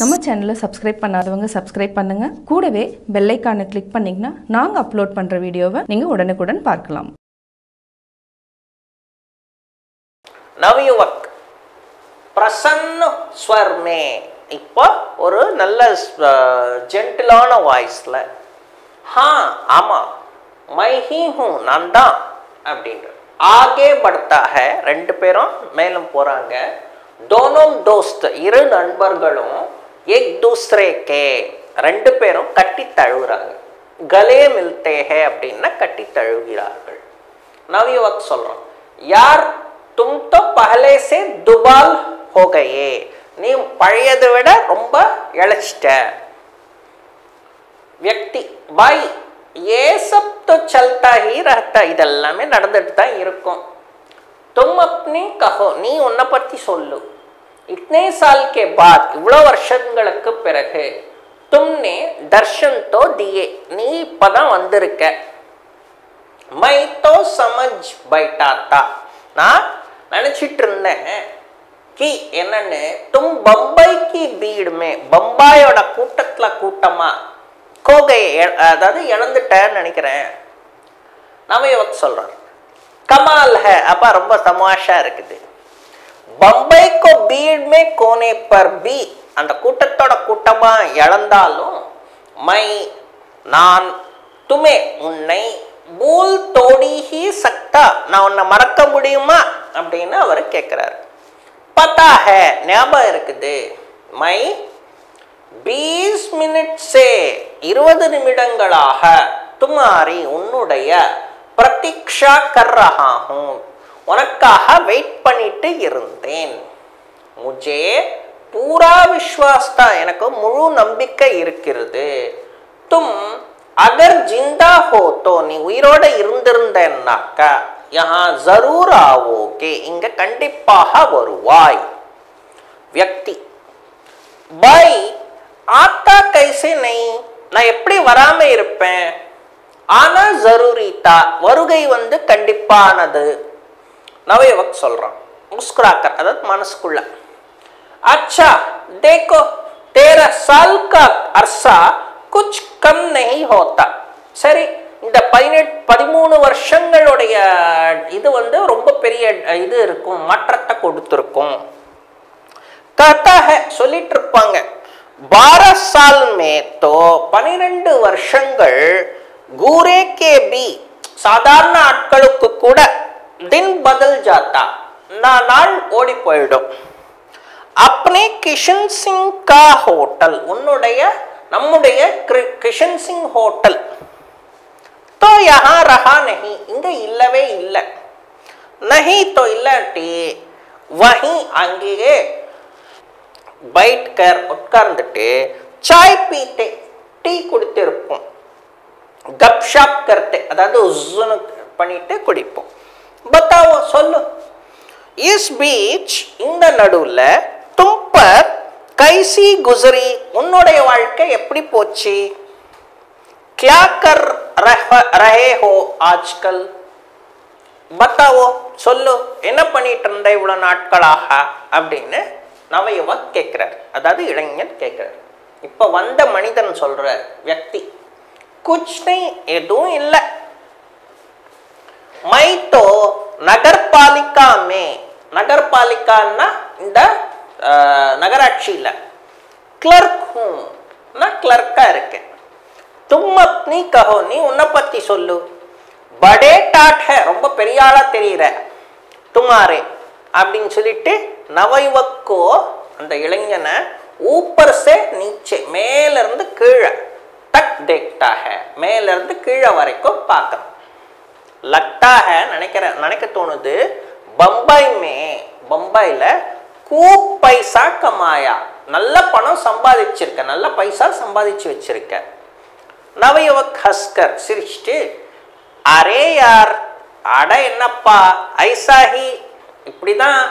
நம்ம சேனலை சப்ஸ்கிரைப் பண்ணாதவங்க சப்ஸ்கிரைப் பண்ணுங்க. கூடவே பெல் ஐகானை கிளிக் பண்ணீங்கன்னா நாங்க அப்லோட் பண்ற வீடியோவை நீங்க உடனுக்குடன் பார்க்கலாம். नवयुवक प्रसन्न स्वर में இப்போ ஒரு நல்ல ஜென்டிலான வாய்ஸ்ல हाँ ஆமா मैं ही हूँ நான் தான் அப்படின்ற आगे बढ़ता है. ரெண்டு பேரும் மேலும் போறாங்க. दोनों दोस्त இரு நண்பர்களும் एक दूसरे के ரெண்டு பேரும் கட்டி தழுவுறாங்க. गले मिलते हैं அப்படின்னா கட்டி தழுவுகிறார்கள். नवयुवक சொல்றோம் யார் तुम तो पहले से दुबाल हो गए. நீ பழையதை விட ரொம்ப இளைச்சிட்ட. व्यक्ति भाई ये सब तो चलता ही रहता. இதெல்லாமே நடந்துட்டு தான் இருக்கும். तुम अपनी कहो நீ உன்னை பத்தி சொல்லு. इतने साल के बाद இவ்வளோ வருஷங்களுக்கு பிறகு तुमने दर्शन तो दिए நீ இப்பதான் வந்திருக்க. मैं तो समझ बैठा था நான் நினைச்சிட்டு இருந்தேன் कि என்னன்னு तुम बम्बई की भीड़ में பம்பாயோட கூட்டத்துல கூட்டமா கோகை அதாவது இழந்துட்டேன்னு நினைக்கிறேன். நவயுவக் சொல்றார் கமால் है அப்பா ரொம்ப தமாஷா இருக்குது. बम्बई को भीड़ में कोने पर भी அந்த கூட்டத்தோட கூட்டமா இழந்தாலும் मैं நான் तुम्हें உன்னை பூல் தோடி ஹி சக்தா நான் உன்னை மறக்க முடியுமா அப்படின்னு அவர் கேட்கிறார். பத்தா ஹே ஞாபகம் இருக்குது. மை 20 மினிட் சே 20 நிமிடங்களாக துமாரி உன்னுடைய பிரதீக்ஷா கர் ரஹா ஹூம் உனக்காக வெயிட் பண்ணிட்டு இருந்தேன். முஜே பூரா விஸ்வாஸ்தா எனக்கு முழு நம்பிக்கை இருக்கிறது. தும் அகர் ஜிந்தா ஹோ தோ நீ உயிரோட இருந்திருந்தேன்னாக்கா யஹா ஜரூர் ஆவோகே இங்க கண்டிப்பாக வருவாய். व्यक्ति பாய் ஆத்தா கைசே நை நான் எப்படி வராம இருப்பேன். ஆனா ஜரூரி தா வருகை வந்து கண்டிப்பானது. நவயுவக் சொல்றான் முஸ்குராக்கர் அதாவது மனசுக்குள்ள अच्छा देखो 13 साल का अरसा कुछ कम नहीं होता. சரி இந்த 13 வருஷங்களுடைய இது வந்து ரொம்ப பெரிய இது இருக்கும் மாற்றத்தை கொடுத்திருக்கும். कहता है சொல்லிட்டு இருப்பாங்க 12 साल में तो 12 வருஷங்கள் கூரே के भी சாதாரண ஆட்களுக்கு கூட दिन बदल जाता நாள் ஓடி போயிடும். अपने किशन सिंह का होटल उन्नुடைய நம்முடைய கிஷன் சிங் ஹோட்டல் तो यहाँ रहा नहीं இங்க இல்லவே இல்லை. नहीं तो இல்லாட்டி वहीं அங்கேயே बैठकर உட்கார்ந்துட்டு चाय पीते டீ குடித்திருப்போம். गपशप करते அதாவது உஸ்ஸுன்னு பண்ணிட்டு குடிப்போம். बताओ சொல்லு. इस बीच இந்த நடுவுல तुम पर कैसी गुजरी उन्नुடைய வாழ்க்கை எப்படி போச்சு. क्या कर रहे हो आजकल बताओ சொல்லு என்ன பண்ணிட்டு இருந்த இவ்வளவு நாட்களாக அப்படின்னு நவயுவக் கேட்கிறார். அதாவது இளைஞன் கேட்கிறார். இப்ப வந்த மனிதன் சொல்ற व्यक्ति कुछ नहीं எதுவும் இல்லை. मैं तो नगरपालिका में नगरपालिकाன்னா இந்த நகராட்சியில क्लर्क हूं நான் क्लर्कா இருக்கேன். तुम अपनी कहो நீ உன்னை பத்தி சொல்லு. बड़े टाट है ரொம்ப பெரிய ஆளா தெரியுற तुम्हारे அப்படின்னு சொல்லிட்டு நவயுவக்கோ அந்த இளைஞனை ऊपर से नीचे மேல இருந்து கீழே तक देखता है மேல இருந்து கீழே வரைக்கும் பார்க்கணும். लगता है நினைக்க தோணுது बम्बई में बम्बईல खूब पैसा कमाया நல்ல பணம் சம்பாதிச்சிருக்க நல்ல பைசா சம்பாதிச்சு வச்சிருக்க. நவயுவக் ஹஸ்கர் சிரிச்சிட்டு அரே யார் அட என்னப்பா ஐசா ஹி இப்படிதான்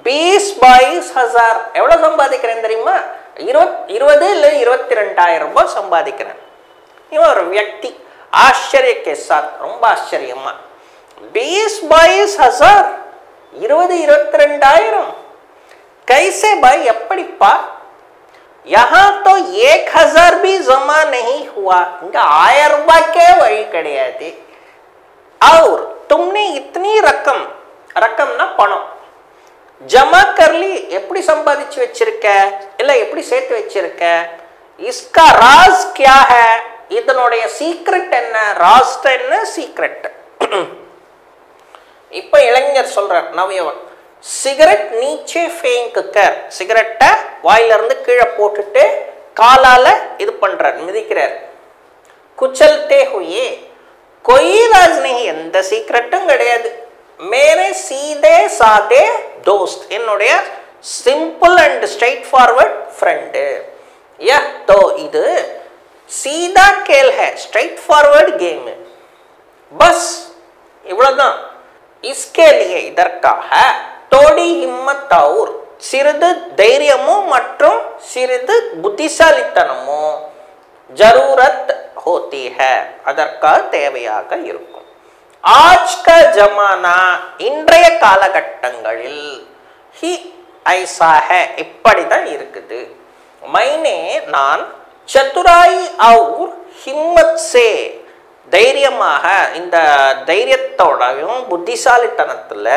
20-22 हजार எவ்வளவு சம்பாதிக்கிறேன் தெரியுமா. 20 இல்ல 22,000 ரூபாய் சம்பாதிக்கிறேன். இவன் ஒரு व्यक्ति आश्चर्य के साथ ரொம்ப ஆச்சரியமா 20-22 हजार 20-22,000 कैसे भाई எப்படிப்பா यहाँ तो 1,000 भी जमा नहीं हुआ इनका 1000 रुपए के वही கிடையாது और तुमने इतनी रकम ना பணம் जमा कर ली எப்படி சம்பாதிச்சு வச்சிருக்க இல்ல எப்படி சேர்த்து வச்சிருக்க इसका राज क्या है இதனுடைய சீக்ரெட் என்ன ராஸ் என்ன சீக்ரெட் இப்போ இளைஞர் சொல்றார் நவயவன் सिगरेट नीचे फेंक कर सिगरेट வாயில இருந்து கீழ போட்டுட்டு காலால இது பண்றார் மிதிக்கிறார் कुचलते हुए कोई राज नहीं எந்த சீக்ரெட்டும் கிடையாது मेरे सीधे सादे दोस्त என்னுடைய simple and straight forward friend यह तो இது सीधा खेल है स्ट्रेट फॉरवर्ड गेम बस இவ்வளவுதான் इसके लिए இதற்காக थोड़ी हिम्मत और சிறிது தைரியமும் மற்றும் சிறிது புத்திசாலித்தனமும் जरूरत होती है அதற்காக தேவையாக இருக்கும் आज का जमाना இன்றைய காலகட்டங்களில் ही ऐसा है இப்படிதான் இருக்குது मैंने நான் चतुराई और हिम्मत से தைரியமாக இந்த தைரியத்தோடவும் புத்திசாலித்தனத்துல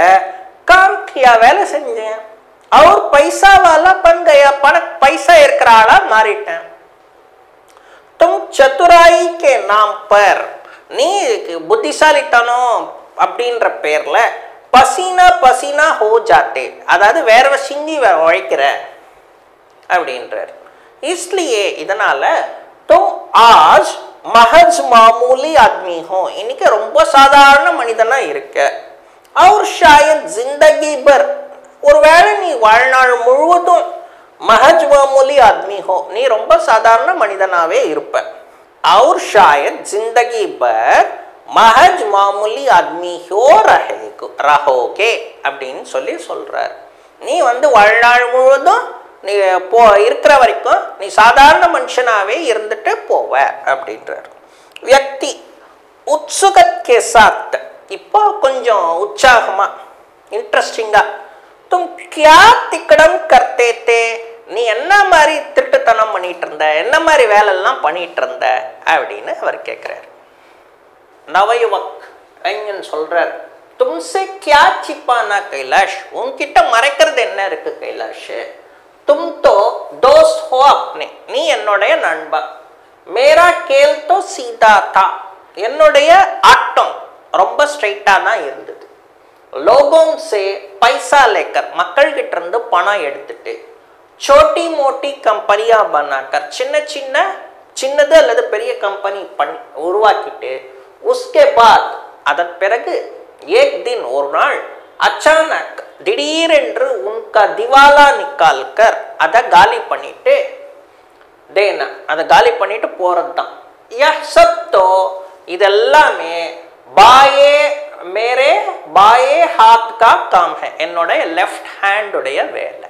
काम किया வேலை செஞ்சேன் और पैसा वाला बन गया पैसा இருக்கிற ஆளா மாறிட்டேன் तुम चतुराई के नाम पर நீ புத்திசாலித்தனம் அப்படின்ற பேர்ல பசீனா பசீனா हो जाते அதாவது வேர்வை சிந்தி உழைக்கிற அப்படின்றார் इसलिए இதனால तुम आज महज मामूली आदमी हो இன்னைக்கு ரொம்ப சாதாரண மனிதனா இருக்க और शायद जिंदगी भर ஒருவேளை நீ வாழ்நாள் முழுவதும் महज मामूली आदमी हो நீ ரொம்ப சாதாரண மனிதனாவே இருப்ப और शायद जिंदगी भर महज मामूली आदमी हो रहोगे அப்படின்னு சொல்றார் நீ வந்து வாழ்நாள் முழுவதும் நீ இருக்கிற வரைக்கும் நீ சாதாரண மனுஷனாவே இருந்துட்டு போவ அப்படின்றார் व्यक्ति उत्सुकत के साथ இப்போ கொஞ்சம் உற்சாகமா இன்ட்ரஸ்டிங்கா तुम क्या तिकड़म करते थे நீ என்ன மாதிரி திருட்டுத்தனம் பண்ணிட்டு இருந்த என்ன மாதிரி வேலை எல்லாம் பண்ணிட்டு இருந்த அப்படின்னு அவர் கேக்குறார் நவயுவக் ஐயன் சொல்றார் तुमसे क्या छिपाना कैलाश உன்கிட்ட மறைக்கிறது என்ன இருக்கு கைலாஷ் तुम तो दोस्त हो अपने நீ என்னுடைய நண்பன் मेरा खेल तो सीधा था என்னுடைய ஆட்டம் ரொம்ப ஸ்ட்ரைட்டா தான் இருந்தது लोगों से पैसा लेकर மக்கள் கிட்ட இருந்து பணம் எடுத்துட்டு छोटी मोटी कंपनियां बनाकर சின்னது அல்லது பெரிய கம்பெனி உருவாக்கிட்டு उसके बाद அதன் பிறகு एक दिन ஒரு நாள் अचानक திடீரென்று उनका दिवाला निकाल कर அத காலி பண்ணிட்டு देना அத காலி பண்ணிட்டு போறதுதான் यह सब तो இதெல்லாமே मेरे बाएं हाथ का काम है என்னோட लेफ्ट हैंड உடைய வேலை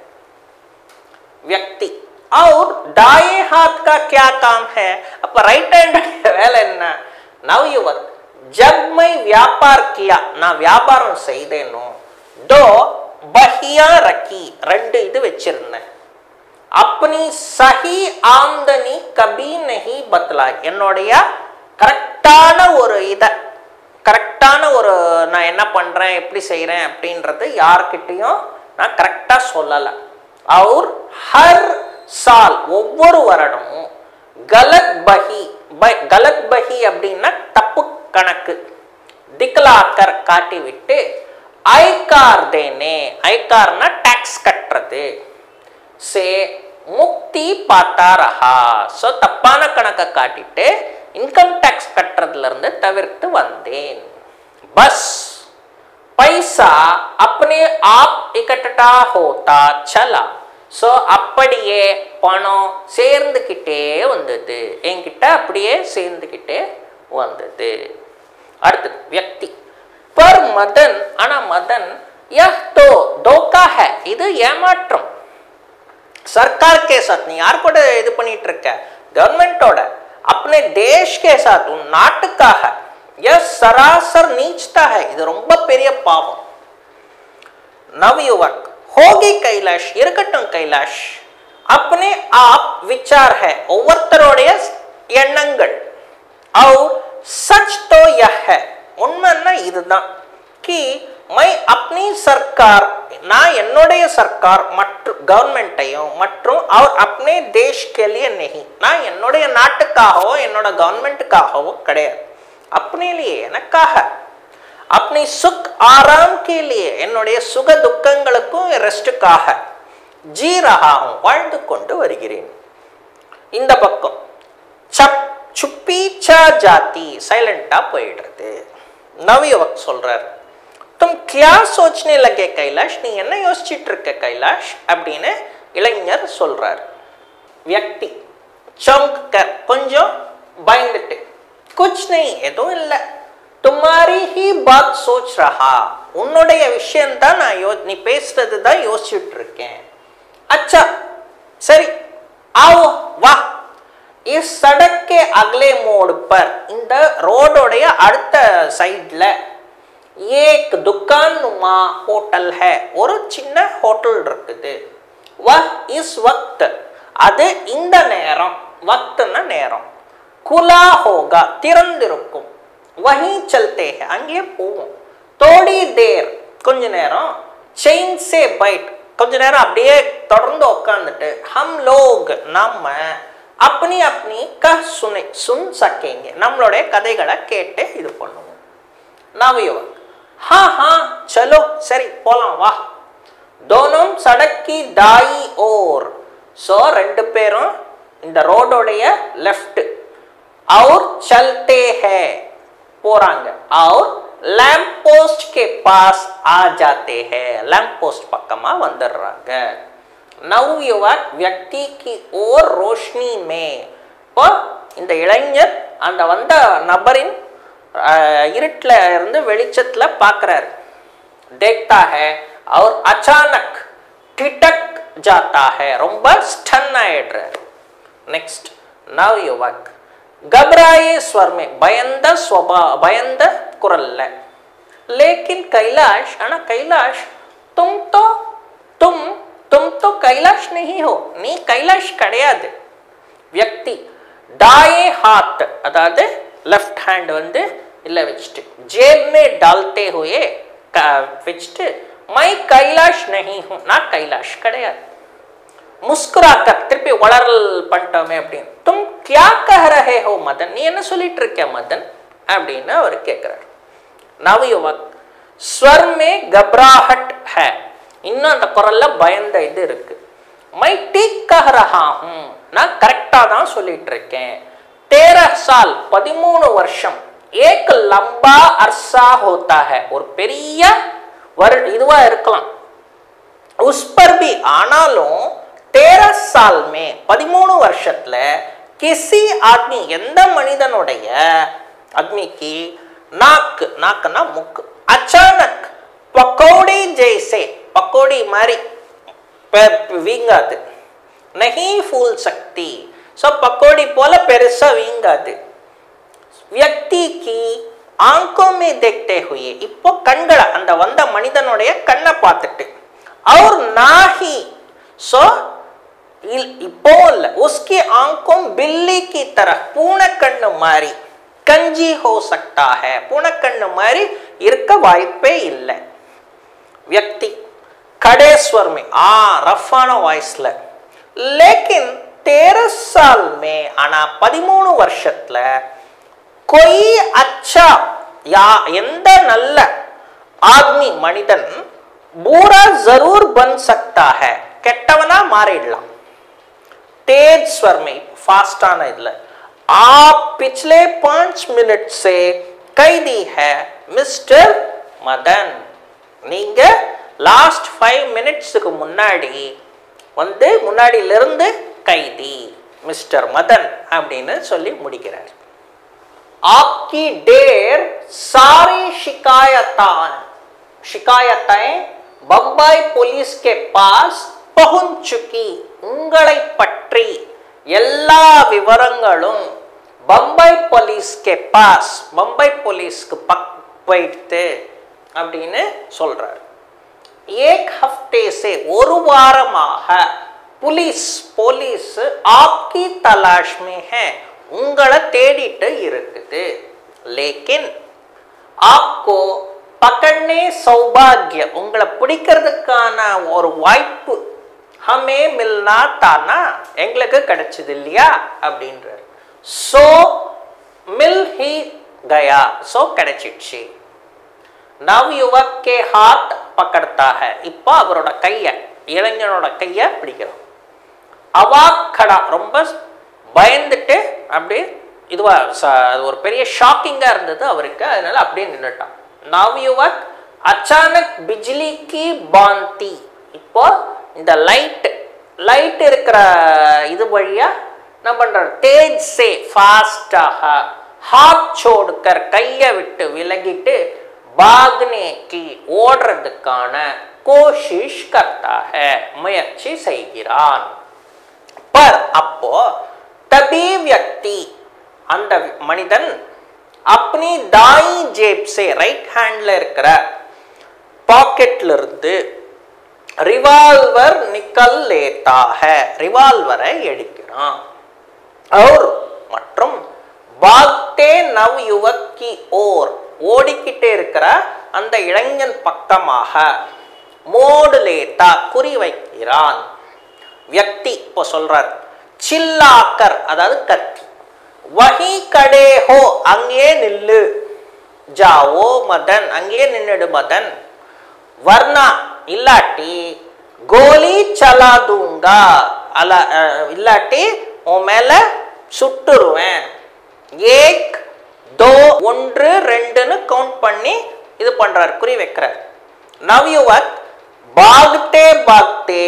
व्यक्ति और दाएं हाथ का क्या काम है அப்ப ரைட் ஹேண்ட் வேலை என்ன नवयुवक जब मैं व्यापार किया நான் வியாபாரம் செய்தேனோ दो बहिया रखी ரெண்டு இது வெச்சிருந்தேன் अपनी सही आमदनी कभी नहीं बतलाई என்னோட கரெக்ட்டான ஒரு கரெக்ட்டான ஒரு நான் என்ன பண்றேன் எப்படி செய்றேன் அப்படின்றது யார்கிட்டயும் நான் கரெக்ட்டா சொல்லல और हर साल ஒவ்வொரு வருடமும் गलत बही அப்படினா தப்பு கணக்கு दिखलाकर காட்டி விட்டு आयकर देने आयकरना टैक्स கட்டறது से मुक्ति पाता रहा सो தப்பான கணக்க காட்டிட்டு इनकम टैक्स கட்டறதுல இருந்து தவிர்த்து வந்தேன் बस पैसा अपने आप इकट्ठा होता चला सो அப்படியே பணம் சேர்ந்துக்கிட்டே வந்தது என்கிட்ட அப்படியே சேர்ந்துக்கிட்டே வந்தது அடுத்து व्यक्ति पर मदन आना मदन यह तो धोखा है இது ஏமாற்றம் सरकार के साथ नहीं यार கூட இது பண்ணிட்டு இருக்க गवर्नमेंटோட अपने देश के साथ उन नाटकाக यह सरासर नीचता है இது ரொம்ப பெரிய பாவம் नवयुवक होगी कैलाश इरुकट्टुम कैलाश अपने आप विचार है ஒவ்வொருத்தரோடைய எண்ணங்கள் और सच तो यह है उन्मन्ना இதுதான் कि मैं अपनी सरकार ना என்னுடைய सरकार மற்றும் गवर्नमेंटையும் மற்றும் और अपने देश के लिए नहीं நான் என்னுடைய நாட்டுக்காகவோ என்னோட गवर्नमेंटக்காகவோ கிடையாது अपने लिए எனக்காக अपनी सुख आराम के लिए என்னுடைய சுக துக்கங்களுக்கும் ரெஸ்டுக்காக जी रहा हूं வாழ்ந்து கொண்டு வருகிறேன் இந்த பக்கம் चुप्पी चा जाती साइलेंटा போயிடுது நவயுவக் சொல்றார் तुम क्या सोचने लगे कैलाश நீ என்ன யோசிச்சிட்டு இருக்க कैलाश அப்படினு இளைஞர் சொல்றார் व्यक्ति चौंक कर கொஞ்சம் பயந்துட்டு कुछ नहीं எதுவும் இல்ல तुम्हारी ही बात सोच रहा உன்னுடைய விஷயம் தான் நான் நீ பேசுறது தான் யோசிச்சிட்டு இருக்கேன் अच्छा सरी आओ वाह इस सड़क के अगले मोड़ पर இந்த ரோடோடைய அடுத்த சைடுல एक दुकान नुमा होटल है ஒரு சின்ன ஹோட்டல் இருக்குது वह इस वक्त அது இந்த நேரம் वक्तனா நேரம் खुला होगा திறந்திருக்கும் वहीं चलते हैं அங்கே போவோம் थोड़ी देर கொஞ்ச நேரம் चेन से बैठ கொஞ்ச நேரம் அப்படியே தொடர்ந்து உட்கார்ந்துட்டு हम लोग நம்ம अपनी अपनी कह सुन सकेंगे நம்மளுடைய கதைகளை கேட்டு இது பண்ணுவோம் நவயுவக் हाँ हाँ चलो सरी போலாம் வா दोनों सड़क की दाई ओर सो ரெண்டு பேரும் இந்த ரோடோடைய லெஃப்ட் और चलते हैं போறாங்க और लैंप पोस्ट के पास आ जाते हैं लैंप पोस्ट पक्कमा வந்துடுறாங்க नवयुवक व्यक्ति की ओर रोशनी में இப்போ இந்த இளைஞர் அந்த வந்த நபரின் இருட்ல இருந்து வெளிச்சத்துல பார்க்கறார் देखता है और अचानक ठिठक जाता है ரொம்ப ஸ்டன் ஆயிடுறார் नेक्स्ट नवयुवक घबराए स्वर में பயந்த कुरल लेकिन कैलाश आना कैलाश तुम तो कैलाश नहीं हो नी कैलाश கிடையாது व्यक्ति दाएं हाथ அதாவது लेफ्ट हैंड வந்து இல்ல வெச்சிட்டு जेब में डालते हुए வெச்சிட்டு मैं कैलाश नहीं हूं நான் कैलाश கிடையாது मुस्कुराकर திருப்பி வளரல் பண்ணிட்டோமே அப்படி तुम क्या कह रहे हो मदन நீ என்ன சொல்லிட்டு இருக்க மதன் அப்படினு அவர் கேக்குறார் नवयुवक स्वर में घबराहट है இன்னும் அந்த குரல்ல பயந்த இது இருக்கு मैं ठीक कह रहा हूं நான் கரெக்ட்டா தான் சொல்லிட்டு இருக்கேன் 13 साल 13 வருஷம் एक लंबा अरसा होता है ஒரு பெரிய இதுவா இருக்கலாம் उस पर भी ஆனாலும் 13 साल में 13 வருஷத்துல किसी आदमी எந்த மனிதனுடைய आदमी की नाकना मुख अचानक पकौड़ी जैसे पकौड़ी मारी वींगाது नहीं फूल सकती सो पकौड़ी போல பெருசா வீங்காது व्यक्ति की आंखों में देखते हुए இப்போ கண்கள அந்த வந்த மனிதனுடைய கண்ணை பார்த்துட்டு और ना ही सो இப்போ இல்ல उसकी आंखों बिल्ली की तरह பூனை கண்ணு மாதிரி कंजी हो सकता है पूर्ण कण्णु मारी இருக்க வாய்ப்பே இல்ல व्यक्ति खड़े स्वर में रफाना वॉइसல लेकिन 13 साल में आना 13 வருஷத்துல कोई अच्छा या எந்த நல்ல आदमी மனிதன் बुरा जरूर बन सकता है கெட்டவனா மாறிடலாம் तेज स्वर में फास्ट आना இல்ல आप पिछले 5 मिनट से कैदी है मिस्टर मदन நீங்க லாஸ்ட் 5 மினிட்ஸ்க்கு முன்னாடி வந்து முன்னாடில இருந்து கைதி மிஸ்டர் மதன் அப்படினு சொல்லி முடிக்கிறார் आपकी ढेर सारी शिकायतें बम्बई पुलिस के पास पहुंच चुकी உங்களை பற்றி எல்லா விவரங்களும் बम्बई पुलिस के पास बम्बई पुलिस க்கு போயிட்டு அப்படினு சொல்றார் एक हफ्ते से ஒரு வாரமாக போலீஸ் आपकी तलाश में है உங்களை தேடிட்டு இருக்குது लेकिन आपको पकड़ने सौभाग्य உங்களை பிடிக்கிறதுக்கான ஒரு வாய்ப்பு हमें मिलना था ना எங்களுக்கு கிடைச்சது இல்லையா அப்படின்றார் सो मिल ही गया सो கிடைச்சிடுச்சு नवयुवक के हाथ पकड़ता है இப்போ அவரோட கையை இளைஞனோட கையை பிடிக்கிறான் அவாக்கடா ரொம்ப பயந்துட்டு அப்படியே இதுவா ஒரு பெரிய ஷாக்கிங்கா இருந்தது அவருக்கு அதனால அப்படியே நின்னுட்டான் नवयुवक अचानक बिजली की बांती இப்போ இந்த லைட் இருக்கிற இது வழியா என்ன பண்றாரு तेज से फास्टाக हाथ छोड़कर கையை விட்டு விலகிட்டு भागने की ஓடுறதுக்கான कोशिश करता है முயற்சி செய்கிறான் पर அப்போ तभी व्यक्ति அந்த மனிதன் अपनी दाई जेब से राइट हैंडல இருக்கிற பாக்கெட்ல இருந்து रिवॉल्वर निकल लेता है रिवॉल्वரை எடுக்கிறான் और மற்றும் भागते नवयुवक की ओर ஓடிக்கிட்டே இருக்கிற அந்த இளைஞன் பக்கமாக மோடு லேட்டா குறி வைக்கிறான் व्यक्ति இப்போ சொல்றார் चिल्लाकर அதாவது கத்தி वही खड़े हो அங்கே நில்லு जाओ मदन அங்கே நின்னுடு மதன் वरना इलाटी गोली चला दूंगा इलाटी उन மேல சுட்டுருவேன் एक दो ஒன்று ரெண்டுன்னு கவுண்ட் பண்ணி இது பண்றார் குறி வைக்கிறார் नवयुवक भागते भागते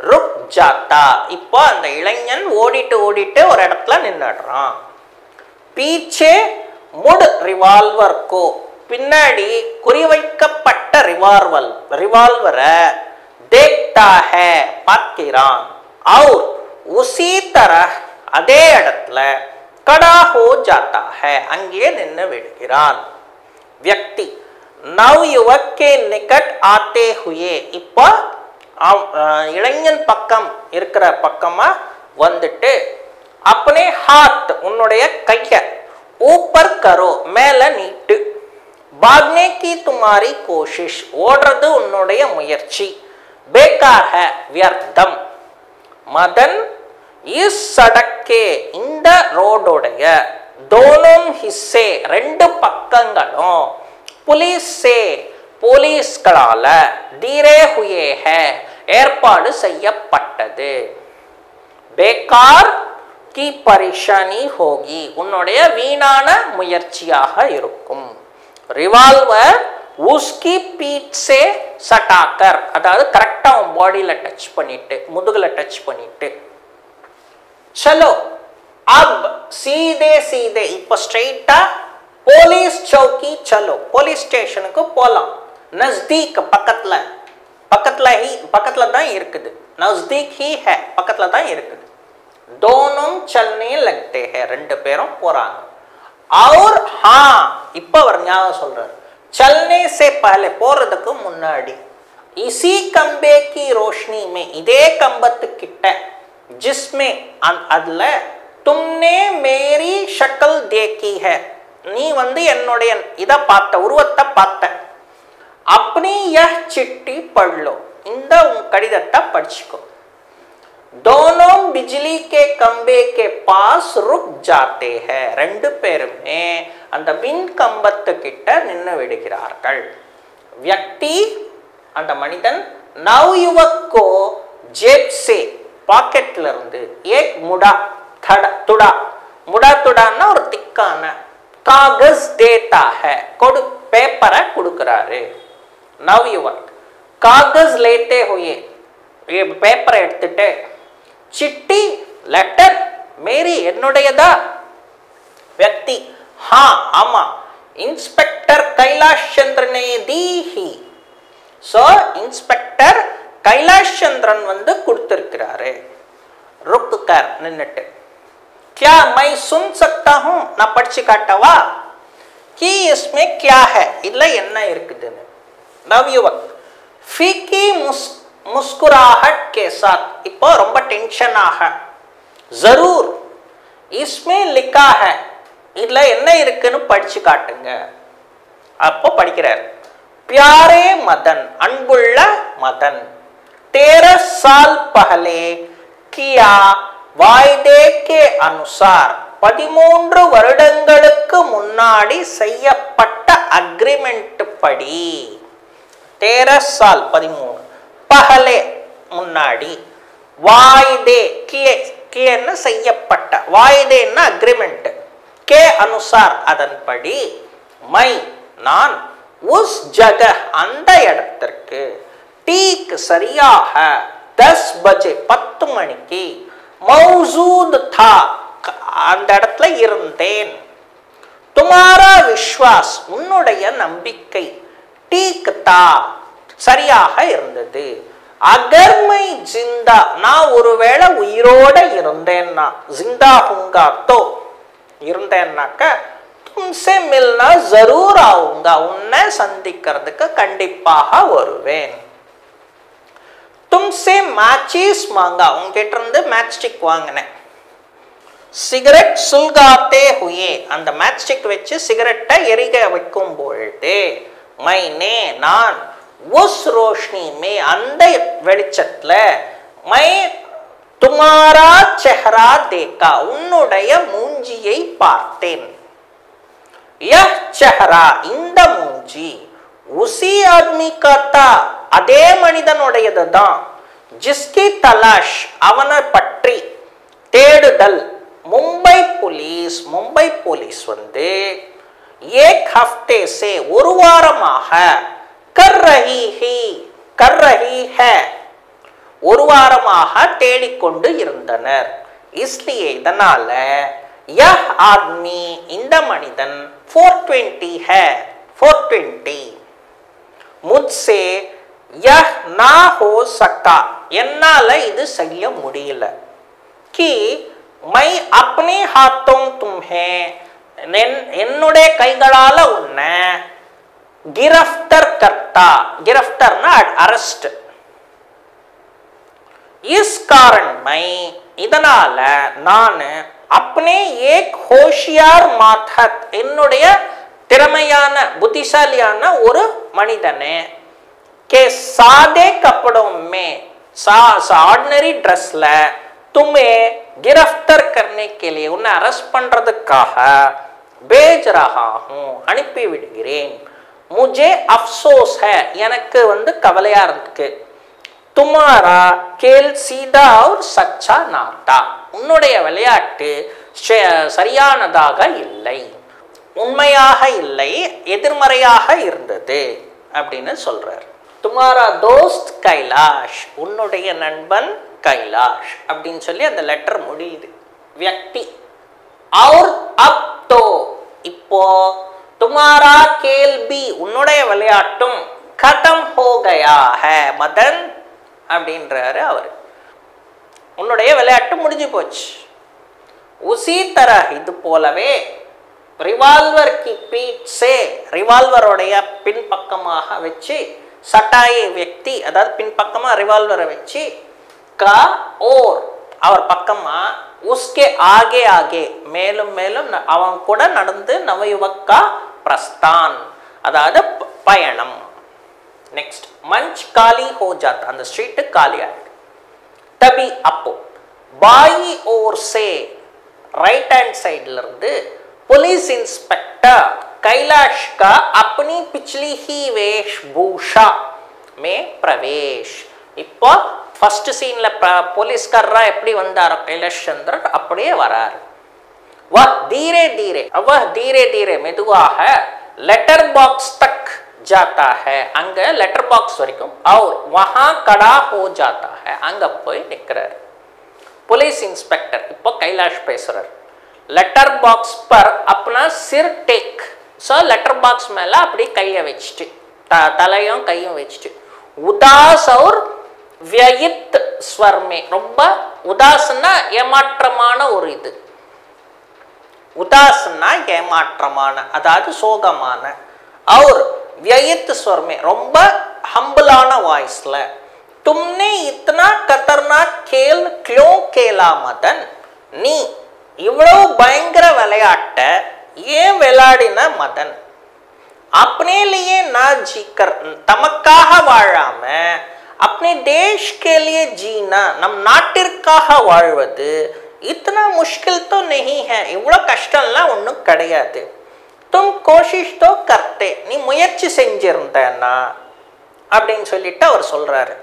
रुक जाता இப்போ அந்த இளைஞன் ஓடிட்டு ஒரு இடத்துல நின்னுடுறான் पीछे मुड़ रिवॉल्वर को பின்னாடி குறிவைக்கப்பட்ட रिवॉल्वரை देखता है பார்க்கிறான் और उसी तरह அதே இடத்துல खड़ा हो जाता है அங்கே நின்னு விடுகிறான் व्यक्ति नवयुवक के निकट आते हुए இப்போ இளைஞன் பக்கம் இருக்கிற பக்கமா வந்துட்டு अपने हाथ உன்னுடைய கையை ऊपर करो மேல நீட்டு भागने की तुम्हारी कोशिश ஓடுறது உன்னுடைய முயற்சி बेकार है व्यर्थम मदन इस सड़क के இந்த ரோடோடைய दोनों हिस्से ரெண்டு பக்கங்களும் पुलिस से போலீஸ்களால दीरे हुए है ஏற்பாடு செய்யப்பட்டது बेकार की परेशानी होगी உன்னுடைய வீணான முயற்சியாக இருக்கும் रिवॉल्वर उसकी पीठ से सटाकर அதாவது கரெக்ட்டா உன் பாடியில டச் பண்ணிட்டு முதுகுல டச் பண்ணிட்டு चलो अब सीधे இப்போ ஸ்ட்ரைட்டா போலீஸ் चौकी चलो போலீஸ் ஸ்டேஷனுக்கு போலாம் नजदीक பக்கத்துல தான் இருக்குது नजदीक ही है பக்கத்துல தான் இருக்குது दोनों चलने लगते हैं ரெண்டு பேரும் போறாங்க और हां இப்போ அவர் ஞாபகம் சொல்றார் चलने से पहले போறதுக்கு முன்னாடி इसी खंबे की रोशनी में இதே கம்பத்து கிட்ட जिसमें அதுல तुमने मेरी शक्ल देखी है நீ வந்து என்னுடைய இத பார்த்த உருவத்தை பார்த்த अपनी यह चिट्ठी पढ़ लो இந்த உன் கடிதத்தை படிச்சுக்கோ दोनों बिजली के खंबे के पास रुक जाते हैं ரெண்டு பேருமே அந்த மின் கம்பத்து கிட்ட நின்னு விடுகிறார்கள் व्यक्ति அந்த மனிதன் नवयुवक को जेब से பாக்கெட்ல இருந்து एक मुड़ा ஒரு திக்கான कागज देता है पेपரை கொடுக்கறாரு नवयुवक कागज लेते हुए ये पेपर எடுத்துட்டு चिट्ठी लेटर मेरी என்னுடையதா व्यक्ति हां ஆமா इंस्पेक्टर कैलाश चंद्र ने दी ही सो इंस्पेक्टर कैलाश चंद्रन வந்து கொடுத்திருக்காரு रुक कर நின்னுட்டு क्या मैं सुन सकता हूं நான் படிச்சு காட்டவா कि इसमें क्या है இல்ல என்ன இருக்குதுன்னு नवयुवक फीकी मुस्कुराहट के साथ இப்போ ரொம்ப டென்ஷனாக जरूर इसमें लिखा है இதுல என்ன இருக்குன்னு படிச்சு காட்டுங்க அப்போ படிக்கிறார் प्यारे मदन अनबुள்ள मदन 13 साल पहले किया वायदे के अनुसार 13 வருடங்களுக்கு முன்னாடி செய்யப்பட்ட அக்ரிமெண்ட் படி 13 साल 13 पहले முன்னாடி वायदे किए न செய்யப்பட்ட वायदे न अग्रीमेंट के अनुसार அதன்படி मैं நான் उस जगह அந்த இடத்திற்கு ठीक சரியாக 10 बजे 10 மணிக்கு मौजूद था அந்த இடத்துல இருந்தேன் तुम्हारा विश्वास உன்னுடைய நம்பிக்கை ठीक था சரியாக இருந்தது अगर मैं जिंदा நான் ஒருவேளை உயிரோட இருந்தேன்னா जिंदा होऊंगा तो இருந்தேன்னாக்க तुमसे मिलना जरूर आऊंगा உன்னை சந்திக்கிறதுக்கு கண்டிப்பாக வருவேன் तुमसे मैचेस मांगा उनकिட்ட இருந்து मैच स्टिक வாங்கினேன் सिगरेट सुलगाते हुए அந்த मैच स्टिक வச்சு சிகரெட்டை எரிக வைக்கும் பொழுது मैंने நான் उस रोशनी में அந்த வெளிச்சத்துல मैं तुम्हारा चेहरा देखा உன்னுடைய மூஞ்சியை பார்த்தேன் यह चेहरा இந்த மூஞ்சி उसी आदमी का था அதே மனிதனுடையதுதான் जिसकी तलाश அவனை பற்றி தேடுதல் मुंबई पुलिस வந்து एक हफ्ते से ஒரு வாரமாக कर रही है ஒரு வாரமாக தேடிக்கொண்டு இருந்தனர் इसलिए இதனால यह आदमी இந்த மனிதன் 420 है 420 मुझसे यह ना हो सका என்னால இது செய்ய முடியல कि मैं अपने हाथों तुम्हें என்னுடைய கைகளால உன்னை गिरफ्तार करता गिरफ्तारना अरेस्ट इस कारण मैं இதனால நான் अपने एक होशियार माथत என்னுடைய திறமையான புத்திசாலியான ஒரு மனிதனே के सादे कपड़ों में ऑर्डिनरी ड्रेस ல तुम्हें गिरफ्तार करने के लिए उन्हें अरेस्ट பண்றதுக்காக भेज रहा हूं அனுப்பி விடுகிறேன் मुझे अफसोस है எனக்கு வந்து கவலையா இருக்கு तुम्हारा खेल सीधा और सच्चा ना था உன்னுடைய விளையாட்டு சரியானதாக இல்லை உண்மையாக இல்லை எதிர்மறையாக இருந்தது அப்படினு சொல்றார் तुम्हारा दोस्त कैलाश உன்னுடைய நண்பன் कैलाश அப்படினு சொல்லி அந்த லெட்டர் முடியுது व्यक्ति और अब तो இப்போ तुम्हारा खेल भी உன்னுடைய விளையாட்டும் खत्म हो गया है मदन அப்படின்றாரு அவர் உன்னுடைய விளையாட்டு முடிஞ்சு போச்சு उसी तरह இது போலவே रिवॉल्वर की पीठ से रिवॉल्वरोடைய பின்பக்கமாக வெச்சு சட்டாயை व्यक्ति அதாவது பின்பக்கமா रिवॉल्वर வெச்சு का और அவர் பக்கமா उसके आगे आगे மேலும் மேலும் அவன் கூட நடந்து நவயுவக் का प्रस्थान அதாவது பயணம் नेक्स्ट मंच खाली हो जाता அந்த ஸ்ட்ரீட் காலி ஆயிடுது तभी அப்போ बाई ओर से राइट हैंड साइड இருந்து पुलिस इंस्पेक्टर कैलाश का अपनी पिछली ही वेशभूषा में प्रवेश இப்போ फर्स्ट सीनல போலீஸ்காரரா எப்படி வந்தாரோ कैलाश चंद्र அப்படியே வராரு वह धीरे धीरे மெதுவாக लेटर बॉक्स तक जाता है அங்க लेटर बॉक्स வரைக்கும் और वहां खड़ा हो जाता है அங்க போய் நிக்கிறார் पुलिस इंस्पेक्टर இப்போ कैलाश பேசுறார் लेटर बॉक्स पर अपना सिर टेक सो लेटर बॉक्स மேல அப்படி கையை வெச்சிட்டு தலையும் கையும் வெச்சிட்டு उदास और व्ययित स्वर में ரொம்ப உதாசனா ஏமாற்றமான ஒரு இது உதாசனா ஏமாற்றமான அதாவது சோகமான और व्ययित स्वर में ரொம்ப हम्बलाना वॉइसல तुमने इतना खतरनाक खेल क्यों खेला मदन நீ இவ்வளவு பயங்கர விளையாட்ட ஏன் விளையாடின மதன் अपने लिए ना जीकर तमक्काह वाळाम अपने देश के लिए जीना नम नाटिற்காக வாழ்வது इतना मुश्किल तो नहीं है இவ்வளவு கஷ்டம்லாம் ஒண்ணும் கிடையாது तुम कोशिश तो करते நீ முயற்சி செஞ்சிருந்தேன்னா அப்படினு சொல்லிட்டு அவர் சொல்றாரு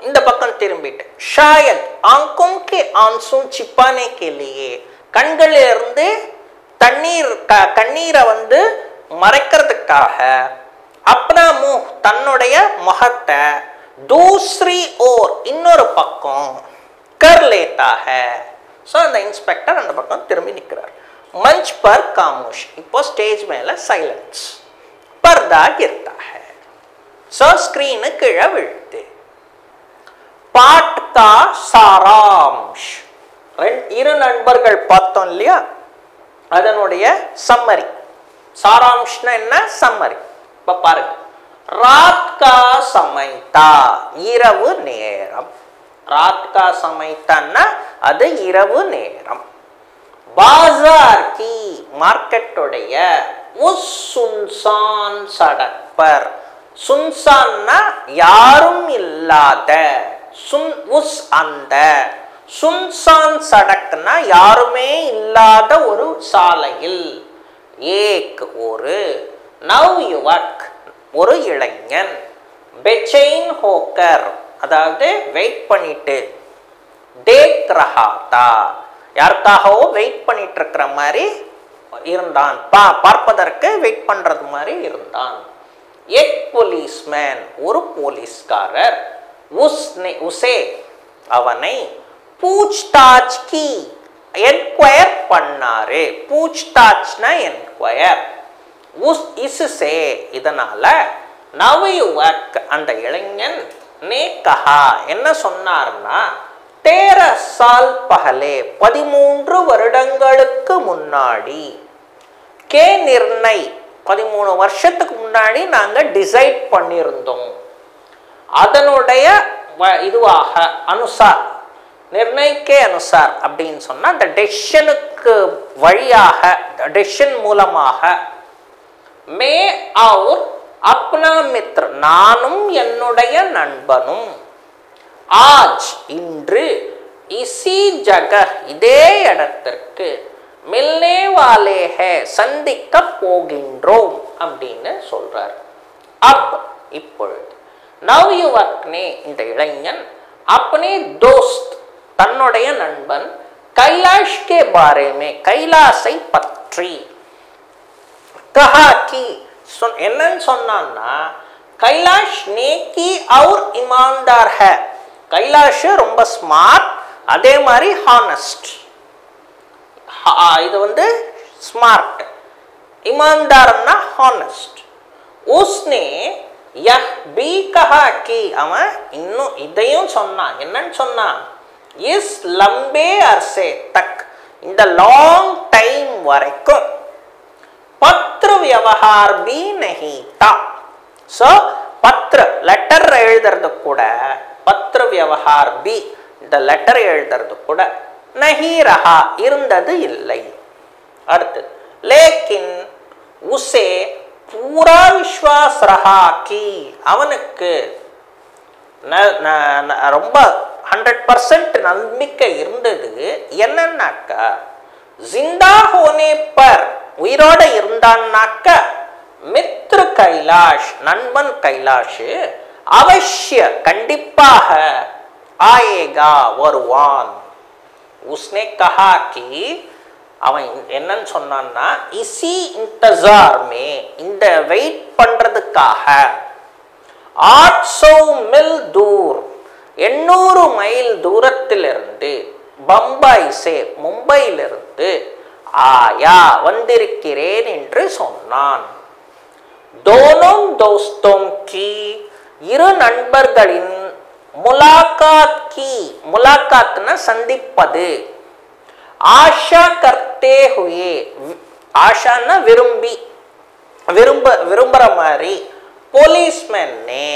இந்த பக்கம் திரும்பிட்டு शायद आंखों के आंसू छिपाने के लिए கண்களில் இருந்து கண்ணீரை வந்து மறைக்கிறதுக்காக अपना मुंह தன்னுடைய முகத்தை दूसरी ओर இன்னொரு பக்கம் कर लेता है सो அந்த இன்ஸ்பெக்டர் அந்த பக்கம் திரும்பி நிக்கிறார் मंच पर खामोश இப்போ स्टेज மேல சைலன்ஸ் पर्दा गिरता है सो स्क्रीन கீழே விழுது पाठ का सारांश இரு நண்பர்கள் பார்த்தோம் இல்லையா அதனுடைய சம்மரி सारांशना என்ன சம்மரி இப்ப பாருங்க रात का समय था இரவு நேரம் रात का समय था ना அது இரவு நேரம் बाजार की मार्केट उடைய उस सुनसान सड़क पर सुनसान ना யாரும் இல்லாத उस அந்த सुनसान सड़क ना யாருமே இல்லாத ஒரு சாலையில் एक ஒரு नवयुवक ஒரு இளைஞன் बेचैन होकर அதாவது வெயிட் பண்ணிட்டு देख रहा था யாருக்காகவோ வெயிட் பண்ணிட்டு இருக்கிற மாதிரி இருந்தான் பார்ப்பதற்கு வெயிட் பண்றது மாதிரி இருந்தான் एक पुलिसमैन ஒரு போலீஸ்காரர் उसे அவனை पूछताछ की एनक्वायर பண்ணாரு पूछताछனா एनक्वायर उस इससे இதனால नवयुवक அந்த இளைஞன் ने कहा என்ன சொன்னார்னா 13 साल पहले 13 வருடங்களுக்கு முன்னாடி के निर्णय 13 வருஷத்துக்கு முன்னாடி நாங்க டிசைட் பண்ணிருந்தோம் அதனுடைய இதுவாக अनुसार निर्णय के अनुसार அப்படினு சொன்னா அந்த டெசிஷனுக்கு வழியாக டெசிஷன் மூலமாக मैं और अपना मित्र நானும் என்னுடைய நண்பனும் आज இன்று इसी जगह இதே இடத்திற்கு मिलने वाले हैं சந்திக்க போகின்றோம் அப்படினு சொல்றார் अब இப்பொழுது नवयुवक ने இந்த இளைஞன் अपने दोस्त தன்னுடைய நண்பன் कैलाश के बारे में कैलाशை பற்றி कहा कि என்னன்னு சொன்னான்னா कैलाश नेकी और ईमानदार है कैलाश ரொம்ப ஸ்மார்ட் அதே மாதிரி ஹானஸ்ட் இது வந்து ஸ்மார்ட் ईमानदारना हॉनेस्ट उसने यह भी कहा कि அவன் இன்னும் இதையும் சொன்னான் என்னன்னு சொன்னான் इस लंबे अरसे तक இந்த லாங் டைம் வரைக்கும் पत्र व्यवहार भी नहीं था सो पत्र लेटर எழுதுறது கூட पत्र व्यवहार भी இந்த லெட்டர் எழுதுறது கூட नहीं रहा இருந்தது இல்லை அடுத்து लेकिन उसे पूरा विश्वास रहा कि அவனுக்கு ரொம்ப 100% நம்பிக்கை இருந்தது என்னன்னாக்கா जिंदा होने पर உயிரோட இருந்தான்னாக்க मित्र कैलाश नंबन कैलाश अवश्य கண்டிப்பாக आएगा வருவான் उसने कहा कि அவன் என்னன்னு சொன்னான்னா इसी इंतजार में இந்த வெயிட் பண்றதுக்காக 800 मील दूर 800 மைல் தூரத்திலிருந்து பம்பாய் से மும்பையிலிருந்து आया வந்திருக்கிறேன் என்று சொன்னான் दोनों दोस्तों की இரு நண்பர்களின் मुलाकात की मुलाकातना சந்திப்பது आशा करते हुए आशा ना विरुंबी विरुंबरा मारी पुलिसमैन ने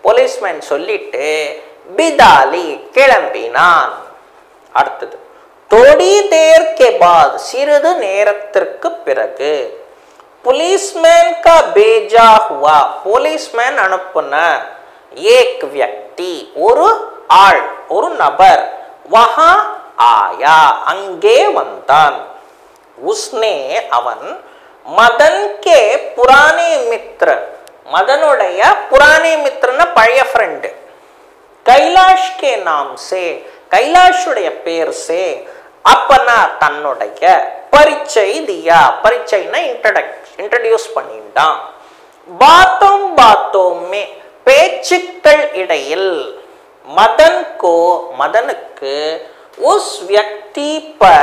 போலீஸ்மேன் சொல்லிட்டு பிதாலி கிளம்பினான். அடுத்தது थोड़ी देर के बाद சிறிது நேரத்திற்கு பிறகு पुलिसमैन का भेजा हुआ पुलिसमैन அனுப்புன एक व्यक्ति ஒரு ஆள் ஒரு நபர் वहां आया அங்கே வந்தான். उसने அவன் मदन के पुराने मित्र मदनुடைய पुराने मित्रना பழைய फ्रेंड कैलाश के नाम से कैलाशுடைய பேர் से अपना தன்னுடைய परिचय दिया परिचयனா इंट्रोड्यूस பண்ணிட்டான். बातों बातों में பேச்சுக்கள் இடையில் मदन को मदनुக்கு उस व्यक्ति पर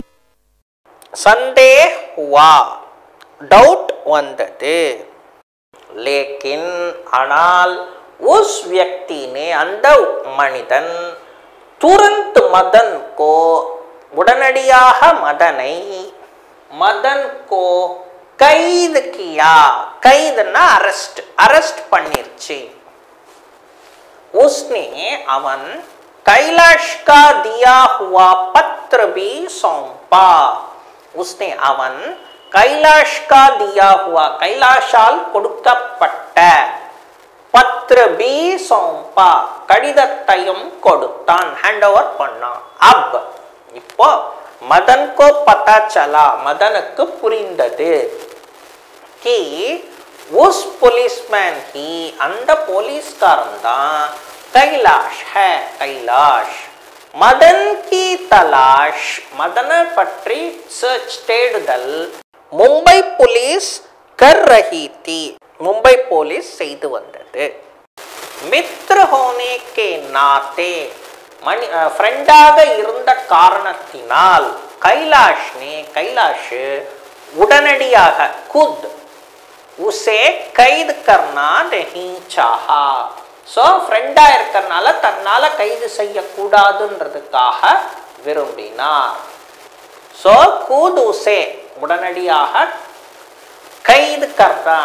संदेह हुआ डाउट वंदது. लेकिन ஆனால் उस व्यक्ति ने அந்த மனிதன் तुरंत मदन को உடனடியாக மதனை मदन को कैद किया कैदना अरेस्ट பண்ணிருச்சு. उसने அவன் कैलाश का दिया हुआ पत्र भी सौंपा. उसने அவன் कैलाश का दिया हुआ कैलाशाल கொடுக்கப்பட்ட पत्र भी सौंपा கடிதத்தையும் கொடுத்தான் हैंड ओवर பண்ணான். अब இப்போ मदन को पता चला मदनुக்கு புரிந்தது कि उस पुलिसमैन ही அந்த போலீஸ்காரன் தான் कैलाश है कैलाश. मदन की तलाश मदन पट्टी सर्च தேடுதல் मुंबई पुलिस कर रही थी मुंबई पुलिस செய்து வந்தது. मित्र होने के नाते फ्रेंडाக இருந்த காரணத்தினால் कैलाश உடனடியாக खुद उसे कैद करना नहीं चाहा. सो फ्रेंडா இருக்கறனால தன்னால கைது செய்ய கூடாதுன்றதுக்காக விரும்பினார். सो खुद उसे உடனடியாக கைது करना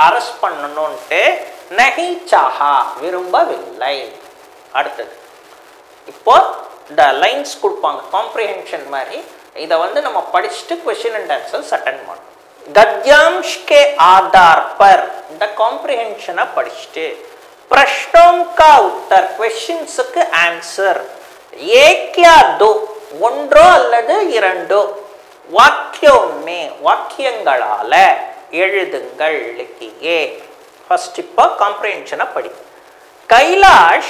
அரெஸ்ட் பண்ணனும்னு नहीं चाहा விரும்பவில்லை. அடுத்து இப்போ இந்த லைன்ஸ் கொடுப்பாங்க காம்ப்ரிஹென்ஷன் மாதிரி இத வந்து நம்ம படிச்சிட்டு क्वेश्चन एंड आंसर्स अटेंड பண்ணணும். गद्यांश के आधार पर இந்த காம்ப்ரிஹென்ஷனை படிச்சிட்டு प्रश्नों का उत्तर क्वेश्चंस के आंसर एक या दो ஒன்றோ அல்லது இரண்டோ वाक्यों में வாக்கியங்களால எழுதுங்கள் लिखिए. फर्स्ट இப்போ காம்ப்ரிஹென்ஷனை படி. कैलाश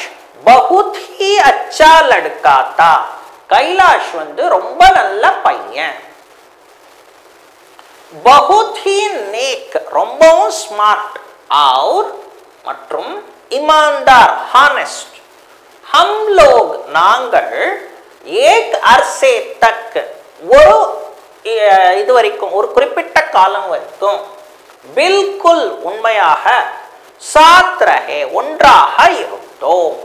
बहुत ही अच्छा लड़का था. कैलाश வந்து ரொம்ப நல்ல பையன். बहुत ही नेक ரொம்பவும் ஸ்மார்ட் और மற்றும் ईमानदार हॉनेस्ट. हम लोग நாங்கள் एक अरसे तक ஒரு இது வரைக்கும் ஒரு குறிப்பிட்ட காலம் வரைக்கும் बिल्कुल உண்மையாக साथ रहे ஒன்றாக இருந்தோம்.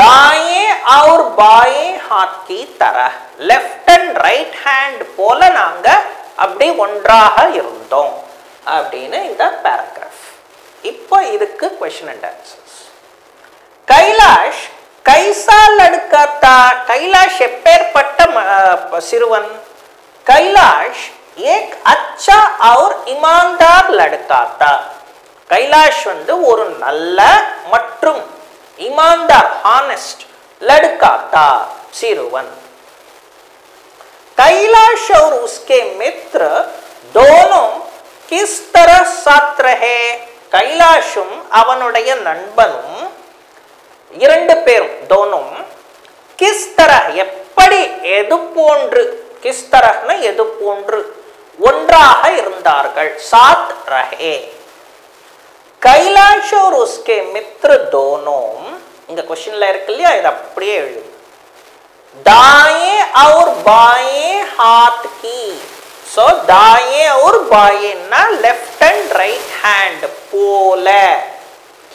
दाएं और बाएं हाथ की तरह लेफ्ट एंड राइट हैंड போல நாங்க அப்படி ஒன்றாக இருந்தோம் அப்படினு இந்த paragraph. இப்போ இதுக்கு क्वेश्चन एंड आंसर्स. कैलाश कैसा लड़का था. कैलाश எப்பேர்ப்பட்ட சிறுவன். कैलाश एक अच्छा और ईमानदार लड़का था. कैलाश வந்து ஒரு நல்ல மற்றும் ईमानदार हॉनेस्ट लड़का था सिरुवन. कैलाश और उसके मित्र दोनों किस तरह साथ रहे. कैलाशும் அவனுடைய நண்பனும் இரண்டு பேரும் दोनों किस तरह எப்படி எது போன்று किस तरहனா எது போன்று ஒன்றாக இருந்தார்கள் साथ रहे. कैलाश और उसके मित्र दोनों இந்த क्वेश्चनல இருக்கு இல்லையா இது அப்படியே எழுது. दाएं और बाएं हाथ की. सो दाएं और बाएं ना लेफ्ट एंड राइट हैंड போல